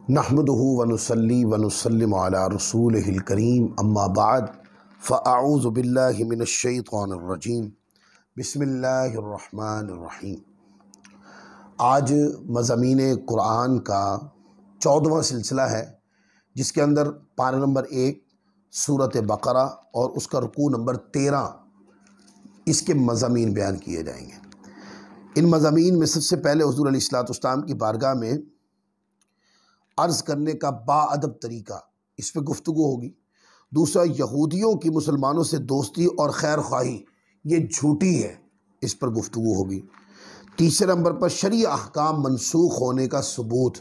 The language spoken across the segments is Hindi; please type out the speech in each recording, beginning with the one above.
नहमदुहु व नुसल्ली व नुसल्लिमु अला रसूलिहिल करीम अम्मा बाद फ़अऊज़ु बिल्लाहि मिनश शैतानिर रजीम बिस्मिल्लाहिर रहमानिर रहीम। आज मज़ामीन कुरान का 14वां सिलसिला है, जिसके अंदर पारा नंबर 1 सूरत बकरा और उसका रुकू नंबर 13 इसके मज़ामीन बयान किए जाएंगे। इन मज़ामीन में सबसे पहले हुज़ूर अलैहिस्सलाम की बारगाह में अर्ज़ करने का बाअदब तरीका, इस पर गुफ्तगू होगी। दूसरा, यहूदियों की मुसलमानों से दोस्ती और खैर ख्वाही ये झूठी है, इस पर गुफ्तगू होगी। तीसरे नंबर पर शरई अहकाम मनसूख होने का सबूत,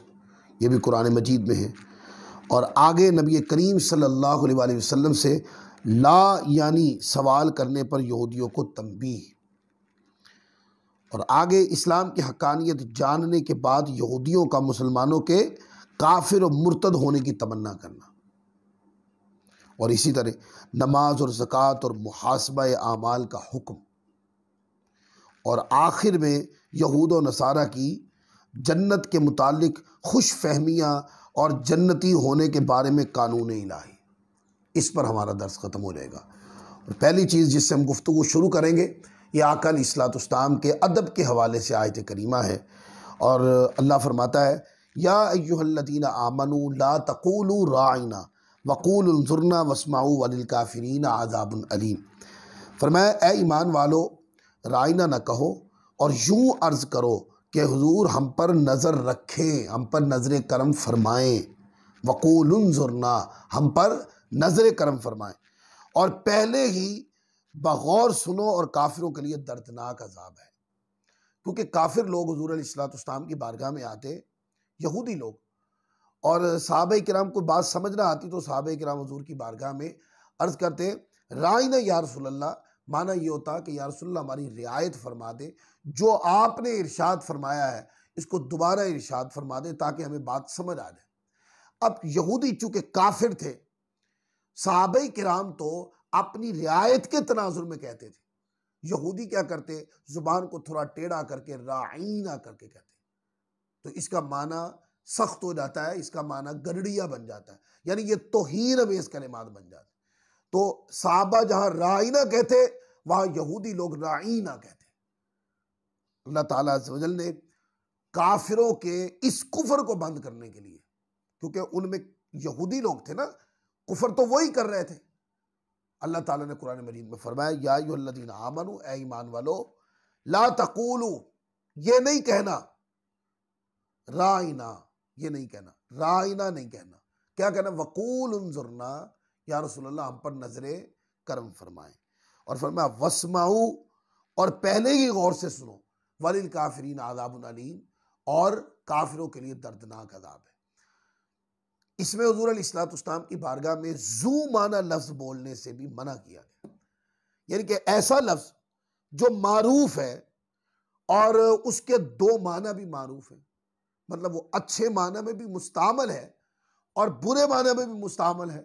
ये भी कुरान मजीद में है। और आगे नबी करीम सल्लल्लाहु अलैहि वसल्लम से ला यानी सवाल करने पर यहूदियों को तंबीह। और आगे इस्लाम की हक्कानियत जानने के बाद यहूदियों का मुसलमानों के काफिर और मुर्तद होने की तमन्ना करना। और इसी तरह नमाज और ज़कात और मुहासबा आमाल का हुक्म। और आखिर में यहूद और नसारा की जन्नत के मुतालिक खुश फहमियाँ और जन्नती होने के बारे में कानून इलाही, इस पर हमारा दर्स ख़त्म हो जाएगा। और पहली चीज़ जिससे हम गुफ्तगू शुरू करेंगे, ये आका अलैहिस्सलाम के अदब के हवाले से आयत करीमा है। और अल्लाह फरमाता है, या अय्युहल्लज़ीना आमनू ला तक़ूलू राइना वक़ूलु उन्ज़ुरना वस्माऊ वलिल काफ़िरीन अज़ाबुन अलीम। फरमाया, ए ईमान वालो, राइना न कहो और यूँ अर्ज़ करो कि हुजूर हम पर नज़र रखें, हम पर नज़र करम फरमाएँ। वक़ूलु उन्ज़ुरना, हम पर नज़र करम फरमाएँ। और पहले ही बग़ौर सुनो और काफिरों के लिए दर्दनाक अज़ाब है। क्योंकि काफिर लोग हुजूर अलैहिस्सलाम की बारगाह में आते, यहूदी लोग, और सहाबा किराम को बात समझ ना आती तो सहाबा किराम हुजूर की बारगाह में अर्ज़ करते, राइना या रसूलल्लाह, माना ये होता कि या रसूलल्लाह हमारी रियायत फरमा दे, जो आपने इरशाद फरमाया है इसको दोबारा इरशाद फरमा दे ताकि हमें बात समझ आ जाए। अब यहूदी चूँकि काफिर थे, सहाबा किराम तो अपनी रियायत के तनाजुर में कहते थे। यहूदी क्या करते, जुबान को थोड़ा टेढ़ा करके राइना करके कहते, तो इसका माना सख्त हो जाता है, इसका माना गरड़िया बन जाता है, यानी ये तौहीन अमेज़ कलिमात बन जाते। तो साहबा जहां राइना कहते, वहां यहूदी लोग राइना कहते। अल्लाह ताला अज़्ज़ व जल ने काफिरों के इस कुफर को बंद करने के लिए, क्योंकि उनमें यहूदी लोग थे ना, कुफर तो वही कर रहे थे, अल्लाह ताला ने कुरान मजीद में फरमाया, या अय्युहल्लज़ीना आमनू, ए ईमान वालो, ला तक़ूलू, ये नहीं कहना, राइना, ये नहीं कहना, राइना नहीं कहना, क्या कहना, वक़ूल उन्ज़ुरना, या रसूलल्लाह हम पर नजरे करम फरमाएं। और फरमाया वस्माऊ, और पहले ही गौर से सुनो, वलिल काफिरीन अज़ाबुन अलीम, और काफिरों के लिए दर्दनाक अज़ाब है। इसमें हुज़ूर अलैहिस्सलाम की बारगाह में ज़ू माना लफ्ज़ बोलने से भी मना किया गया, यानी कि ऐसा लफ्ज़ जो मारूफ है और उसके दो माना भी मारूफ है, मतलब वो अच्छे माना में भी मुस्तामल है और बुरे माना में भी मुस्तामल है।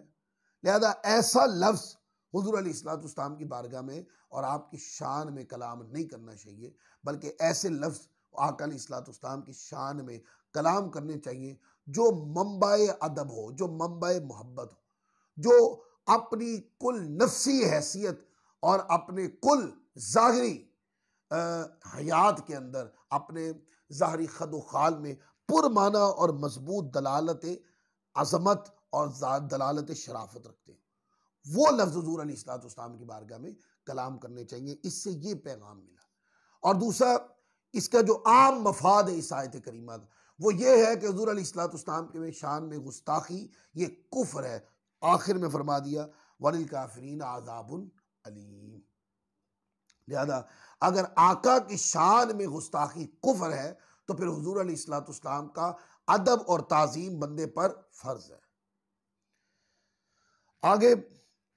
लिहाजा ऐसा लफ्ज़ हुज़ूर अलैहिस्सलाम की बारगाह में और आपकी शान में कलाम नहीं करना चाहिए, बल्कि ऐसे लफ्ज़ आका अलैहिस्सलाम की शान में कलाम करने चाहिए जो मंबाए अदब हो, जो मंबाए मोहब्बत हो, जो अपनी कुल नफ्सी हैसियत और अपने कुल ज़ाहिरी हयात के अंदर, अपने ज़ाहरी खद खाल में पुरमाना और मजबूत दलालत अज़मत और दलालत शराफत रखते हैं। वो लफ्ज़ हुज़ूर अलैहिस्सलाम की बारगाह में कलाम करने चाहिए। इससे ये पैगाम मिला। और दूसरा, इसका जो आम मफाद है इस आयत करीमा का, वो ये है कि हुज़ूर अलैहिस्सलाम के शान में गुस्ताखी ये कुफ्र है। आखिर में फरमा दिया, वलिल काफिरीन अज़ाबुन अलीम। लिहाजा अगर आका की शान में गुस्ताखी कुफ्र है, तो फिर हुज़ूर अलैहिस्सलाम का अदब और ताज़ीम बंदे पर फर्ज है। आगे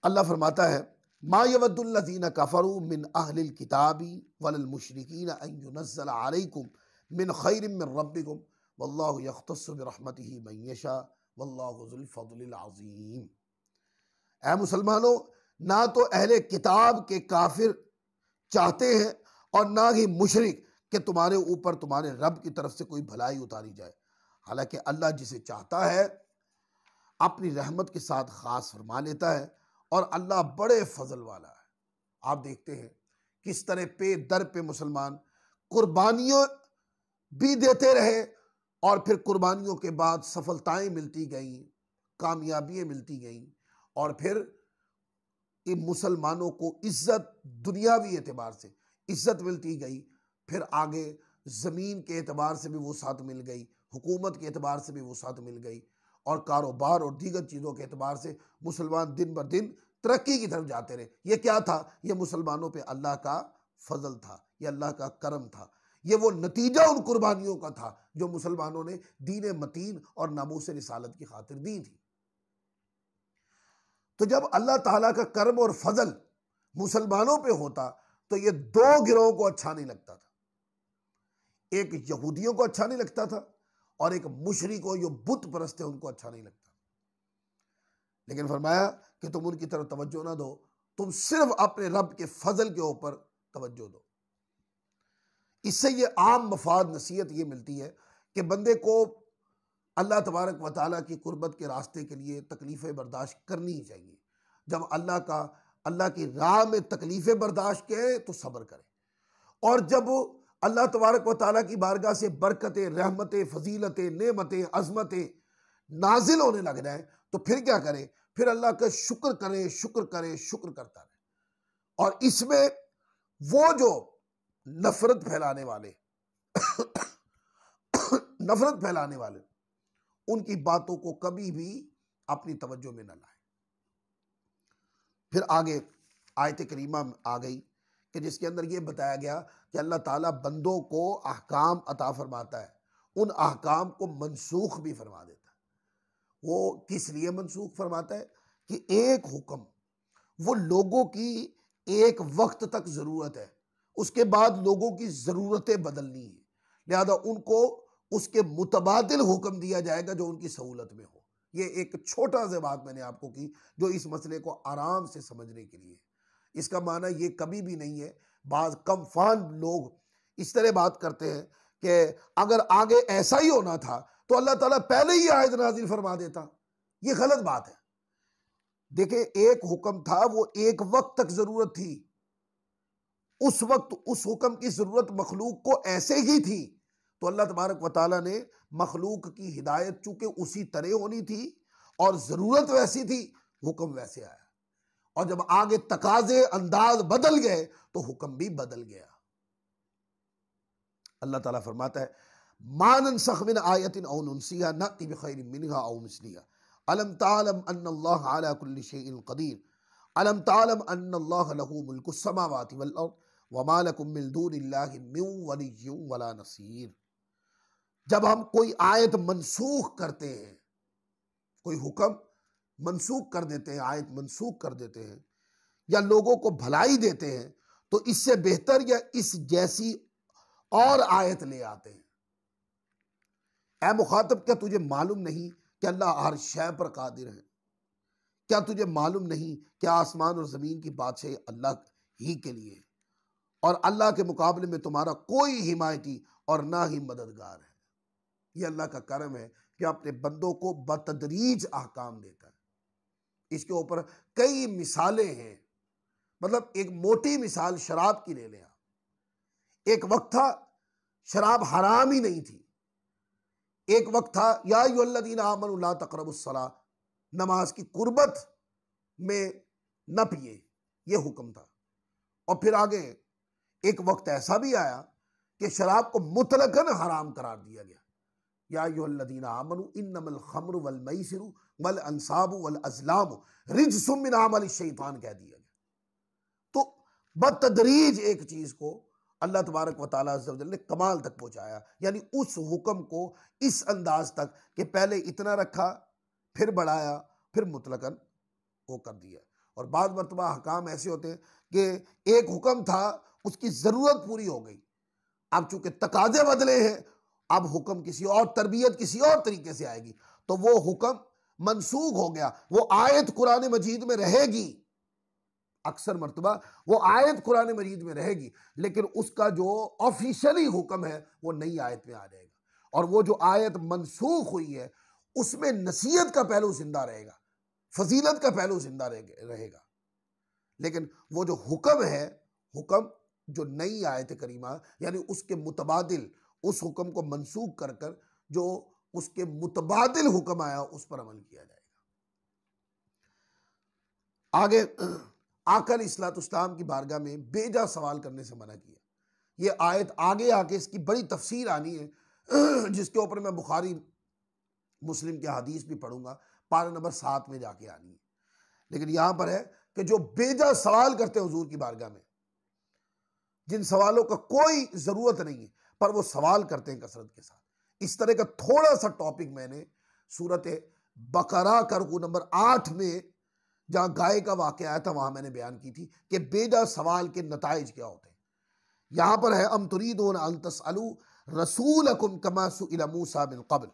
अल्लाह फरमाता है, मा यवद्दुल्लज़ीना कफ़रू मिन अहलिल किताबी वलल मुशरिकीन अन युनज़्ज़ल अलैकुम मिन खैरिम मिन रब्बिकुम वल्लाहु यख्तस्सु बिरहमतिही मन यशा वल्लाहु ज़ुल फ़ज़्लिल अज़ीम। ऐ मुसलमानों, ना तो अहले किताब के काफिर चाहते हैं और ना ही मुशरिक कि तुम्हारे ऊपर तुम्हारे रब की तरफ से कोई भलाई उतारी जाए। हालांकि अल्लाह जिसे चाहता है अपनी रहमत के साथ खास फरमा लेता है, और अल्लाह बड़े फजल वाला है। आप देखते हैं किस तरह पे दर पे मुसलमान कुर्बानियों भी देते रहे, और फिर कुर्बानियों के बाद सफलताएं मिलती गईं, कामयाबियां मिलती गईं, और फिर इन मुसलमानों को इज्जत, दुनियावी एतबार से इज्जत मिलती गई। फिर आगे ज़मीन के एतबार से भी वो साथ मिल गई, हुकूमत के एतबार से भी वो साथ मिल गई, और कारोबार और दीगर चीज़ों के एतबार से मुसलमान दिन ब दिन तरक्की की तरफ जाते रहे। ये क्या था? ये मुसलमानों पे अल्लाह का फजल था, ये अल्लाह का करम था, ये वो नतीजा उन कुर्बानियों का था जो मुसलमानों ने दीन मतीन और नामूस रिसालत की खातिर दी थी। तो जब अल्लाह ताला का करम और फजल मुसलमानों पे होता तो ये दो गिरोहों को अच्छा नहीं लगता था। एक यहूदियों को अच्छा नहीं लगता था, और एक मुशरिकों जो बुत परस्त है उनको अच्छा नहीं लगता। लेकिन फरमाया कि तुम उनकी तरफ तवज्जो ना दो, तुम सिर्फ अपने रब के फजल के ऊपर तवज्जो दो। इससे ये आम मफाद नसीहत ये मिलती है कि बंदे को अल्लाह तबारक व तआला की कुर्बत के रास्ते के लिए तकलीफ़ें बर्दाश्त करनी ही चाहिए। जब अल्लाह की राह में तकलीफ़ें बर्दाश्त करे तो सब्र करे, और जब अल्लाह तबारक व तआला की बारगाह से बरकतें, रहमतें, फजीलतें, नेमतें, अज़मतें नाजिल होने लग जाए तो फिर क्या करे? फिर अल्लाह का शुक्र करे, शुक्र करे, शुक्र करता रहे। और इसमें वो जो नफरत फैलाने वाले नफरत फैलाने वाले, उनकी बातों को कभी भी अपनी तवज्जो में न लाए। फिर आगे आयत करीमा आ गई कि जिसके अंदर ये बताया गया कि अल्लाह ताला बंदों को अहकाम अता फरमाता है, उन अहकाम को मनसूख भी फरमा देता है। वो किस लिए मनसूख फरमाता है? कि एक हुक्म वो लोगों की एक वक्त तक ज़रूरत है, उसके बाद लोगों की ज़रूरतें बदलनी है, लिहाजा उनको उसके मुतबादिल हुक्म दिया जाएगा जो उनकी सहूलत में हो। ये एक छोटा सा बात मैंने आपको की जो इस मसले को आराम से समझने के लिए। इसका माना ये कभी भी नहीं है, बाज़ कमफान लोग इस तरह बात करते हैं कि अगर आगे ऐसा ही होना था तो अल्लाह ताला पहले ही आयत नाजिल फरमा देता। ये गलत बात है। देखे, एक हुक्म था, वो एक वक्त तक जरूरत थी, उस वक्त उस हुक्म की जरूरत मखलूक को ऐसे ही थी, तो अल्लाह तबारक व तआला ने मखलूक की हिदायत चूंकि उसी तरह होनी थी और जरूरत वैसी थी, हुक्म वैसे आया। और जब आगे तकाजे अंदाज बदल गए तो हुक्म भी बदल गया। अल्लाह ताला फरमाता है, मा नंसख मिन आयतिन औ नुनसिहा नअति बिखैरिन मिनहा औ मिस्लिहा अलम तालम अन्नल्लाह अला कुल्लि शैइन क़दीर अलम तालम अन्नल्लाह लहू मुल्कुस समावाति वल अर्द वमा लकुम मिन दूनिल्लाहि मिन वलिय्यिन वला नसीर। जब हम कोई आयत मनसूख करते हैं, कोई हुक्म मनसूख कर देते हैं, आयत मनसूख कर देते हैं, या लोगों को भलाई देते हैं, तो इससे बेहतर या इस जैसी और आयत ले आते हैं। ऐ मुखातब, क्या तुझे मालूम नहीं कि अल्लाह हर शय पर कादिर है? क्या तुझे मालूम नहीं कि आसमान और ज़मीन की बादशाही अल्लाह ही के लिए, और अल्लाह के मुकाबले में तुम्हारा कोई हिमायती और ना ही मददगार है। यह अल्लाह का करम है कि अपने बंदों को बतदरीज अहकाम देता है। इसके ऊपर कई मिसालें हैं। मतलब एक मोटी मिसाल शराब की ले लें आप। एक वक्त था शराब हराम ही नहीं थी। एक वक्त था या अय्युहल्लज़ीना आमनू ला तक़रबुस्सलाह, नमाज की कुर्बत में न पिए, यह हुक्म था। और फिर आगे एक वक्त ऐसा भी आया कि शराब को मुतलकन हराम करार दिया गया। या अय्युहल्लज़ीना आमनू इन्नमल खम्रु वल मैसिरु वल अंसाबु वल अज़लामु रिज्सुम मिन अमलि शैतान कह दिया गया। तो बतदरीज एक चीज को अल्लाह तबारक व तआला अज़्ज़ व जल ने कमाल तक पहुंचाया, यानी उस हुक्म को इस अंदाज तक कि पहले इतना रखा, फिर बढ़ाया, फिर मुतलकन वो कर दिया। और बाद मरतबा हकाम ऐसे होते हैं कि एक हुक्म था, उसकी जरूरत पूरी हो गई, अब चूंकि तकाजे बदले हैं, अब हुक्म किसी और, तरबियत किसी और तरीके से आएगी, तो वो हुक्म मनसूख हो गया। वो आयत कुरान मजीद में रहेगी, अक्सर मरतबा वो आयत कुरान मजीद में रहेगी, लेकिन उसका जो ऑफिशियली हुक्म है वो नई आयत में आ जाएगा। और वो जो आयत मनसूख हुई है उसमें नसीहत का पहलू जिंदा रहेगा, फजीलत का पहलू जिंदा रहेगा, लेकिन वो जो हुक्म है, हुक्म जो नई आयत करीमा यानी उसके मुतबादिल उस हुक्म को मनसूख कर कर जो उसके मुतबादिल हुक्म आया उस पर अमल किया जाएगा। आगे आकर इस्लाम की बारगाह में बेजा सवाल करने से मना किया। ये आयत आगे आके इसकी बड़ी तफसीर आनी है जिसके ऊपर मैं बुखारी मुस्लिम के हदीस भी पढ़ूंगा, पारा नंबर 7 में जाके आनी है। लेकिन यहां पर है कि जो बेजा सवाल करते हैं हुजूर की बारगाह में, जिन सवालों का कोई जरूरत नहीं है पर वो सवाल करते हैं कसरत के साथ, इस तरह का थोड़ा सा टॉपिक मैंने सूरत बकरा का रुकू नंबर 8 में जहां गाय का वाकया आया था वहां मैंने बयान की थी कि बेजा सवाल के नताइज क्या होते हैं। यहां पर है अम तुरीदून अन तसअलू रसूलकुम कमा सुइला मूसा बिन क़ब्ल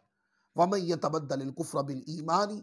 वमन यतबद्दल कुफ्र बिल ईमानी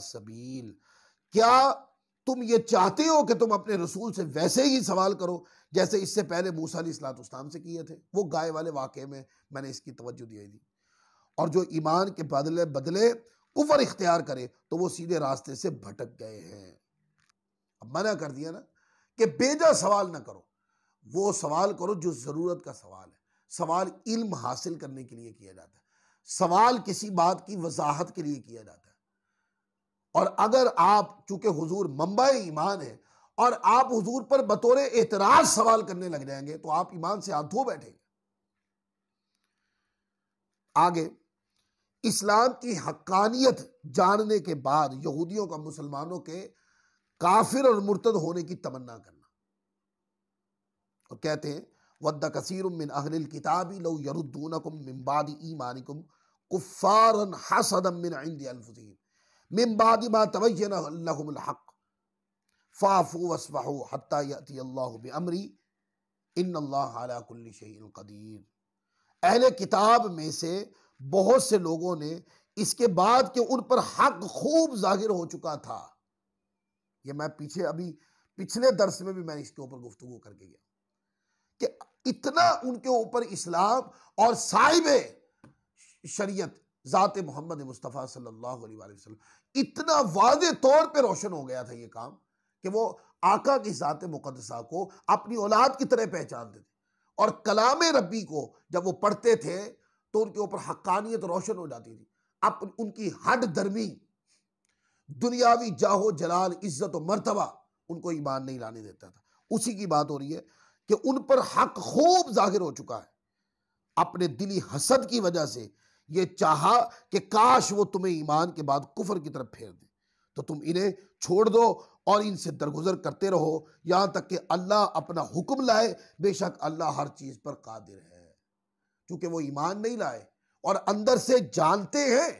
सबील। क्या तुम ये चाहते हो कि तुम अपने रसूल से वैसे ही सवाल करो जैसे इससे पहले मूसा अलैहिस्सलाम से किए थे? वो गाय वाले वाकये में मैंने इसकी तवज्जो दी थी। और जो ईमान के बदले बदले कुफर इख्तियार करे तो वो सीधे रास्ते से भटक गए हैं। अब मना कर दिया ना कि बेजा सवाल ना करो, वो सवाल करो जो जरूरत का सवाल है। सवाल इल्म हासिल करने के लिए किया जाता है, सवाल किसी बात की वजाहत के लिए किया जाता है। और अगर आप, चूंकि हुजूर मंबा ईमान है, और आप हुजूर पर बतौर एतराज सवाल करने लग जाएंगे तो आप ईमान से हाथ धो बैठेंगे। आगे इस्लाम की हक्कानियत जानने के बाद यहूदियों का मुसलमानों के काफिर और मुर्तद होने की तमन्ना करना, और कहते हैं वद्दा कसीरुम मिन अहलिल किताबी लौ यरुद्दूनकुम मिन बादि ईमानिकुम कुफ्फारन हसदम मिन इंदि अनफुसिहिम मिन बादि मा तबय्यना लहुमुल हक़ फ़ाफ़ू वस्फ़हू हत्ता यअती अल्लाहु बिअम्री इन्नल्लाह अला कुल्लि शैइन क़दीर। अहले किताब में से बहुत से लोगों ने इसके बाद कि उन पर हक खूब जाहिर हो चुका था, ये मैं पीछे अभी पिछले दर्स में भी मैं इसके ऊपर गुफ्तगू करके गया कि इतना उनके ऊपर इस्लाम और साहिबे शरीयत ज़ात मोहम्मद मुस्तफ़ा सल्लल्लाहु अलैहि वसल्लम इतना वाज़े तौर पे रोशन हो गया था ये काम कि वो आका की ज़ात मुक़द्दसा को अपनी औलाद की तरह पहचानते थे। और कलाम रब्बी को जब वो पढ़ते थे तो उनके ऊपर हक्कानियत रोशन हो जाती थी। अब उनकी हड दर्मी दुनियावी जाहो जलाल इज्जत और मर्तबा उनको ईमान नहीं लाने देता था। उसी की बात हो रही है कि उन पर हक खूब जाहिर हो चुका है। अपने दिली हसद की वजह से ये चाहा कि काश वो तुम्हें ईमान के बाद कुफर की तरफ फेर दे, तो तुम इन्हें छोड़ दो और इनसे दरगुजर करते रहो यहां तक कि अल्लाह अपना हुक्म लाए। बेशक अल्लाह हर चीज पर कादिर है। क्योंकि वो ईमान नहीं लाए और अंदर से जानते हैं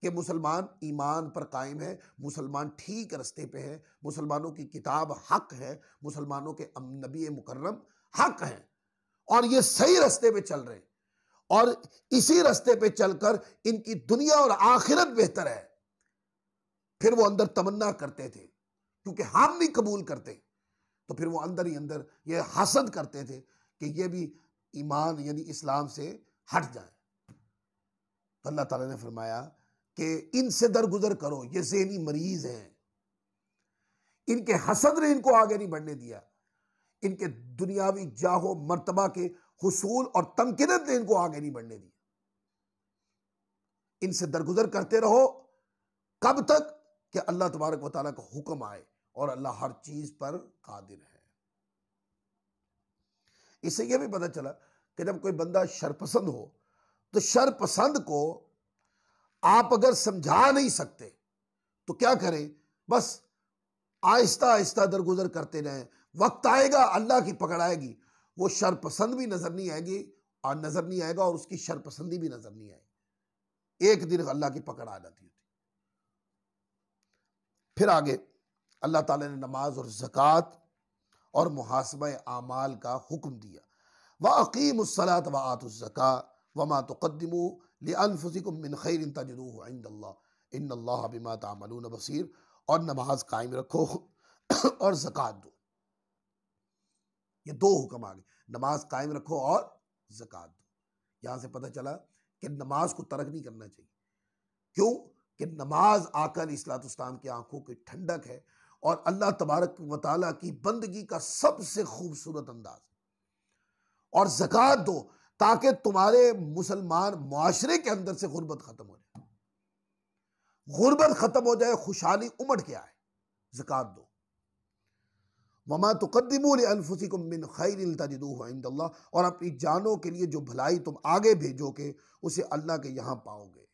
कि मुसलमान ईमान पर कायम है, मुसलमान ठीक रास्ते पे है, मुसलमानों की किताब हक है, मुसलमानों के नबी मुकर्रम हक हैं और ये सही रास्ते पे चल रहे हैं और इसी रास्ते पे चलकर इनकी दुनिया और आखिरत बेहतर है। फिर वो अंदर तमन्ना करते थे क्योंकि हम नहीं कबूल करते, तो फिर वो अंदर ही अंदर ये हसद करते थे कि ये भी ईमान यानी इस्लाम से हट जाए। तो अल्लाह ताला ने फरमाया कि इनसे दरगुजर करो, ये ज़हनी मरीज हैं, इनके हसद ने इनको आगे नहीं बढ़ने दिया, इनके दुनियावी जाहो मर्तबा के हुसूल और तमकीनत ने इनको आगे नहीं बढ़ने दिया। इनसे दरगुजर करते रहो कब तक कि अल्लाह तबारक व तआला का हुक्म आए और अल्लाह हर चीज पर कादिर है। इससे यह भी पता चला कि जब कोई बंदा शरपसंद हो तो शरपसंद को आप अगर समझा नहीं सकते तो क्या करें, बस आहिस्ता आहिस्ता दरगुजर करते रहें। वक्त आएगा अल्लाह की पकड़ आएगी, वो शरपसंद भी नजर नहीं आएगी और नजर नहीं आएगा और उसकी शरपसंदी भी नजर नहीं आएगी। एक दिन अल्लाह की पकड़ आ जाती होती। फिर आगे अल्लाह ताला ने नमाज और ज़कात और मुहासबा आमाल का हुक्म दिया। व अक़ीमुस्सलात व आतुज़्ज़का व मा तुक़द्दिमू लिअन्फुसिकुम मिन खैरिन तजिदूहु इंदल्लाह इन्नल्लाह बिमा तामलून बसीर। और नमाज कायम रखो और ज़कात दो। ये दो हुक्म आ गए, नमाज कायम रखो और ज़कात दो। यहाँ से पता चला कि नमाज को तर्क नहीं करना चाहिए। क्यों? कि नमाज आका अलैहिस्सलाम की आंखों की ठंडक है और अल्लाह तबारक व तआला की बंदगी का सबसे खूबसूरत अंदाज। और ज़कात दो ताकि तुम्हारे मुसलमान मुआशरे के अंदर से गुर्बत खत्म हो जाए। गुर्बत खत्म हो जाए, खुशहाली उमड़ के आए, ज़कात दो। वमा तुक़द्दिमू लिअन्फुसिकुम मिन खैरिन तजिदूहु इंदल्लाह, और अपनी जानों के लिए जो भलाई तुम आगे भेजोगे उसे अल्लाह के यहाँ पाओगे।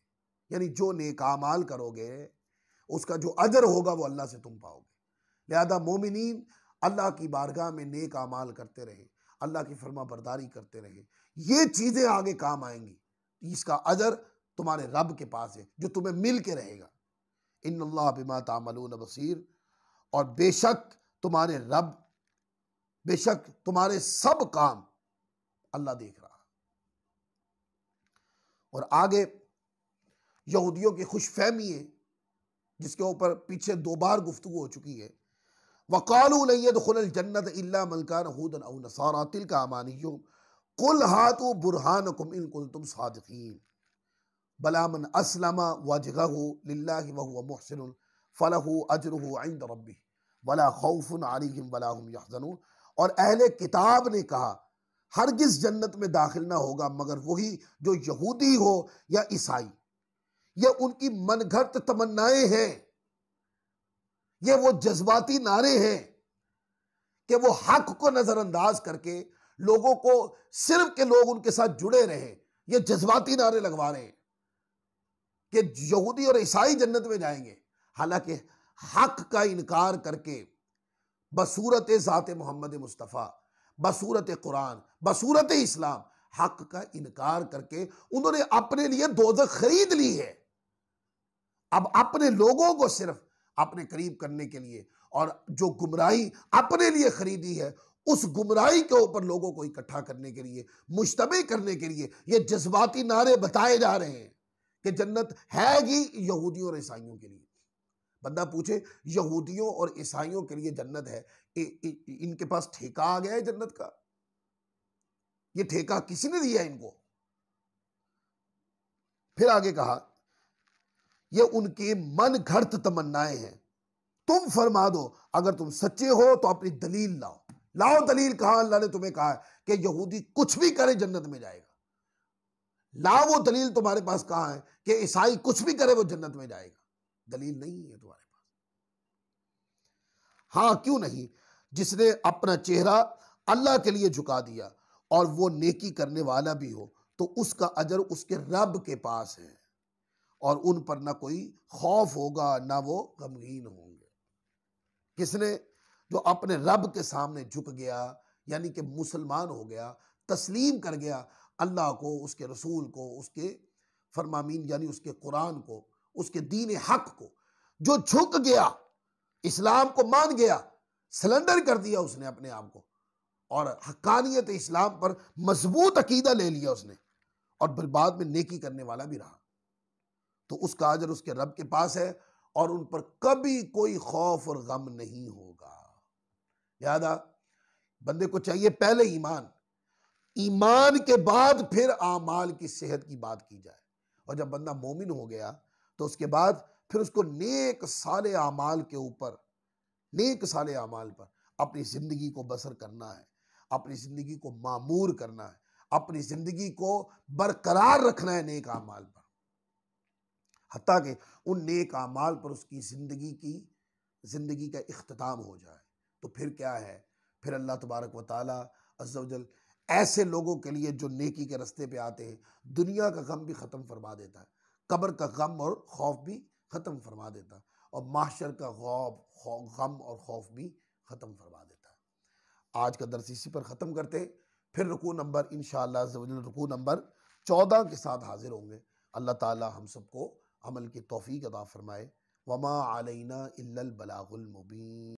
यानी जो नेक आमाल करोगे उसका जो अजर होगा वो अल्लाह से तुम पाओगे। लिहाजा मोमिनीन अल्लाह की बारगाह में नेक आमाल करते रहे, अल्लाह की फर्मा बरदारी करते रहे, ये चीज़ें आगे काम आएंगी। इसका अजर तुम्हारे रब के पास है जो तुम्हें मिल के रहेगा। इन्नल्लाह बिमा तामलून बसीर, और बेशक तुम्हारे रब, बेशक तुम्हारे सब काम अल्लाह देख रहा। और आगे यहूदियों की खुशफहमी है जिसके ऊपर पीछे 2 बार गुफ्तगू हो चुकी है। वक़ालू लन यदखुलल जन्नत इल्ला मन कान हुदन औ नसारा तिल्का अमानियुहुम कुल हातू बुरहानकुम इन कुंतुम सादिकीन बला मन अस्लमा वजहहु लिल्लाहि व हुवा मुहसिनुन फलहु अजरुहु इंद रब्बिह वला खौफुन अलैहिम वला हुम यहज़नून। और अहले किताब ने कहा हरगिज़ जन्नत में दाखिल ना होगा मगर वही जो यहूदी हो या ईसाई। ये उनकी मनगढ़ंत तमन्नाएं हैं, ये वो जज्बाती नारे हैं कि वो हक को नजरअंदाज करके लोगों को सिर्फ के लोग उनके साथ जुड़े रहे। ये जज्बाती नारे लगवा रहे हैं कि यहूदी और ईसाई जन्नत में जाएंगे, हालांकि हक का इनकार करके बसूरत ज़ात मोहम्मद मुस्तफ़ा, बसूरत कुरान, बसूरत इस्लाम, हक का इनकार करके उन्होंने अपने लिए दोज़ख खरीद ली है। अब अपने लोगों को सिर्फ अपने करीब करने के लिए और जो गुमराही अपने लिए खरीदी है उस गुमराही के ऊपर लोगों को इकट्ठा करने के लिए, मुश्तबे करने के लिए ये जज्बाती नारे बताए जा रहे हैं कि जन्नत है ही यहूदियों और ईसाइयों के लिए। बंदा पूछे यहूदियों और ईसाइयों के लिए जन्नत है, इनके पास ठेका आ गया है जन्नत का? ये ठेका किसी ने दिया इनको? फिर आगे कहा ये उनकी मन घड़त तमन्नाएं हैं, तुम फरमा दो अगर तुम सच्चे हो तो अपनी दलील लाओ। लाओ दलील। कहा? अल्लाह ने तुम्हें कहा कि यहूदी कुछ भी करे जन्नत में जाएगा। लाओ वो दलील तुम्हारे पास कहां है कि ईसाई कुछ भी करे वो जन्नत में जाएगा? दलील नहीं है तुम्हारे पास। हाँ क्यों नहीं, जिसने अपना चेहरा अल्लाह के लिए झुका दिया और वो नेकी करने वाला भी हो तो उसका अजर उसके रब के पास है और उन पर ना कोई खौफ होगा ना वो गमगीन होंगे। किसने? जो अपने रब के सामने झुक गया, यानी कि मुसलमान हो गया, तस्लीम कर गया अल्लाह को, उसके रसूल को, उसके फरमामीन यानी उसके कुरान को, उसके दीन हक को, जो झुक गया, इस्लाम को मान गया, सरेंडर कर दिया उसने अपने आप को और हक्कानियत इस्लाम पर मजबूत अकीदा ले लिया उसने और फिर बाद में नेकी करने वाला भी रहा, तो उसका अजर उसके रब के पास है और उन पर कभी कोई खौफ और गम नहीं होगा। याद आ, बंदे को चाहिए पहले ईमान, ईमान के बाद फिर आमाल की सेहत की बात की जाए। और जब बंदा मोमिन हो गया तो उसके बाद फिर उसको नेक साले आमाल के ऊपर, नेक साले आमाल पर अपनी जिंदगी को बसर करना है, अपनी जिंदगी को मामूर करना है, अपनी जिंदगी को बरकरार रखना है नेक आमाल पर, हत्ता कि उन नेक आमाल पर उसकी जिंदगी का इख्तिताम हो जाए। तो फिर क्या है? फिर अल्लाह तबारक व तआला अज़्ज़ा व जल ऐसे लोगों के लिए जो नेकी के रास्ते पे आते हैं दुनिया का गम भी ख़त्म फरमा देता है, कब्र का गम और खौफ भी ख़त्म फरमा देता है और माशर का गम और खौफ भी ख़त्म फरमा देता है। आज का दर्स इसी पर ख़त्म करते हैं, फिर रुकू नंबर इंशाअल्लाह अज़्ज़ा व जल रुकू नंबर 14 के साथ हाजिर होंगे। अल्लाह ताला हम सबको अमल की तौफीक अता फरमाए। वमा अलैना इल्लल बलागुल मुबीन।